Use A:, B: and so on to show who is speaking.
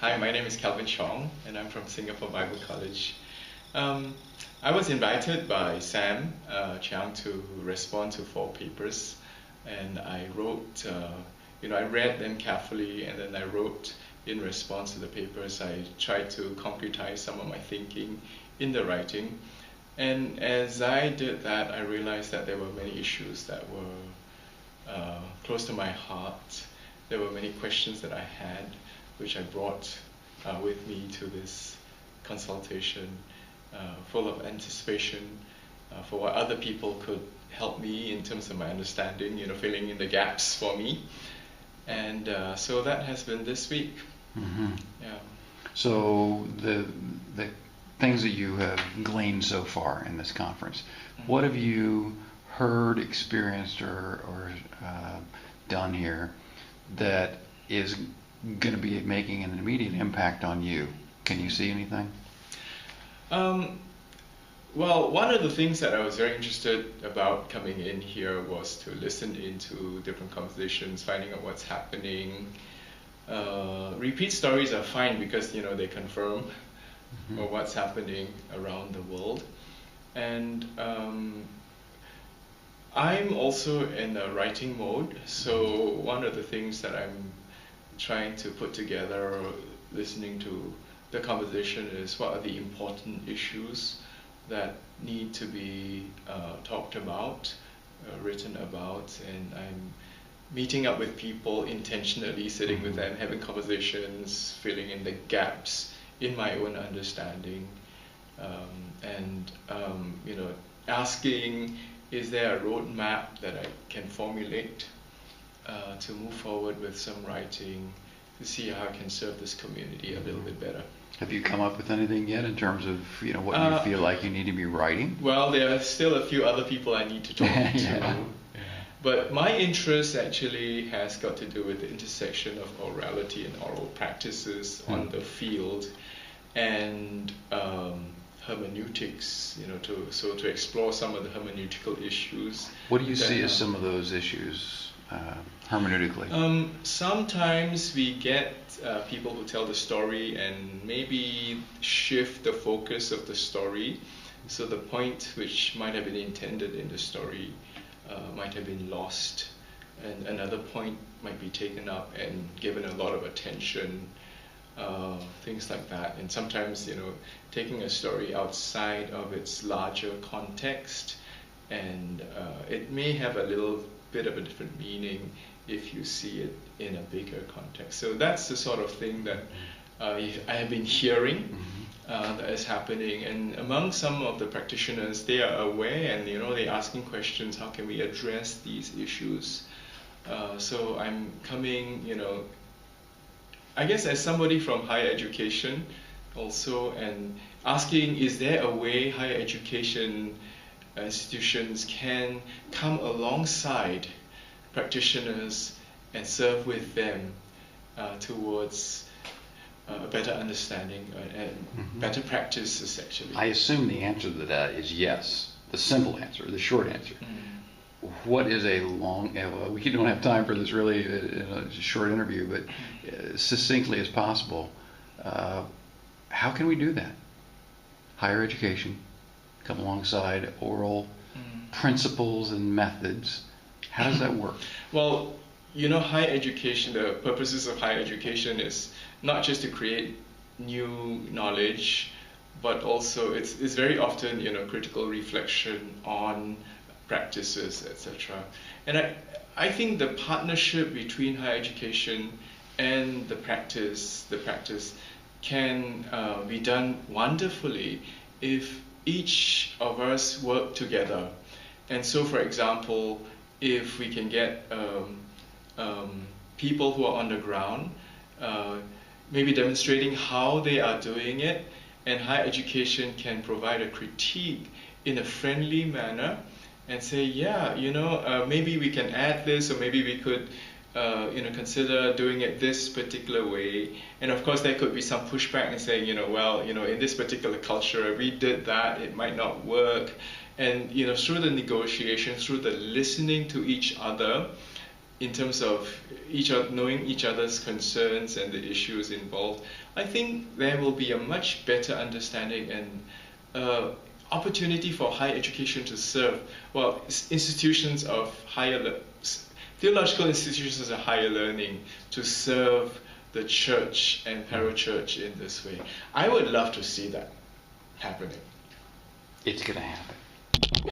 A: Hi, my name is Chong, and I'm from Singapore Bible College. Um, I was invited by Sam Chiang to respond to 4 papers, and I wrote, I read them carefully, and then I wrote in response to the papers. I tried to concretize some of my thinking in the writing, and as I did that, I realized that there were many issues that were close to my heart. There were many questions that I had, which I brought with me to this consultation, full of anticipation for what other people could help me in terms of my understanding, filling in the gaps for me. And so that has been this week.
B: Mm-hmm.
A: Yeah.
B: So the things that you have gleaned so far in this conference, what have you heard, experienced, or done here that is going to be making an immediate impact on you? Can you see anything?
A: Well, one of the things that I was very interested about coming in here was to listen into different conversations, finding out what's happening. Repeat stories are fine because they confirm what's happening around the world. And I'm also in a writing mode, so one of the things that I'm trying to put together, listening to the conversation, is what are the important issues that need to be talked about, written about, and I'm meeting up with people intentionally, sitting with them, having conversations, filling in the gaps in my own understanding, and asking, is there a roadmap that I can formulate to move forward with some writing, to see how I can serve this community a little bit better.
B: Have you come up with anything yet in terms of what you feel like you need to be writing?
A: Well, there are still a few other people I need to talk to. But my interest actually has got to do with the intersection of orality and oral practices on the field, and hermeneutics, to explore some of the hermeneutical issues.
B: What do you see as some of those issues hermeneutically?
A: Sometimes we get people who tell the story and maybe shift the focus of the story, so the point which might have been intended in the story might have been lost, and another point might be taken up and given a lot of attention. Things like that, and sometimes taking a story outside of its larger context, and it may have a little bit of a different meaning if you see it in a bigger context. So that's the sort of thing that I have been hearing that is happening, and among some of the practitioners, they are aware, and they're asking questions, how can we address these issues? So I'm coming, I guess as somebody from higher education also, and asking, is there a way higher education institutions can come alongside practitioners and serve with them towards a better understanding and better practices, actually.
B: I assume the answer to that is yes. The simple answer, the short answer. What is a long, we don't have time for this really in a short interview, but succinctly as possible, how can we do that? Higher education, come alongside oral principles and methods. How does that work?
A: Well, higher education, the purposes of higher education is not just to create new knowledge, but also it's very often, critical reflection on practices, etc. And I think the partnership between higher education and the practice can be done wonderfully if each of us work together. And so, for example, if we can get people who are on the ground, maybe demonstrating how they are doing it, and higher education can provide a critique in a friendly manner and say, maybe we can add this, or maybe we could consider doing it this particular way. And of course, there could be some pushback and saying, in this particular culture, we did that, it might not work. And through the negotiation, through the listening to each other, in terms of knowing each other's concerns and the issues involved, I think there will be a much better understanding and opportunity for higher education to serve, well, institutions of theological institutions of higher learning to serve the church and parachurch in this way. I would love to see that happening.
B: It's going to happen.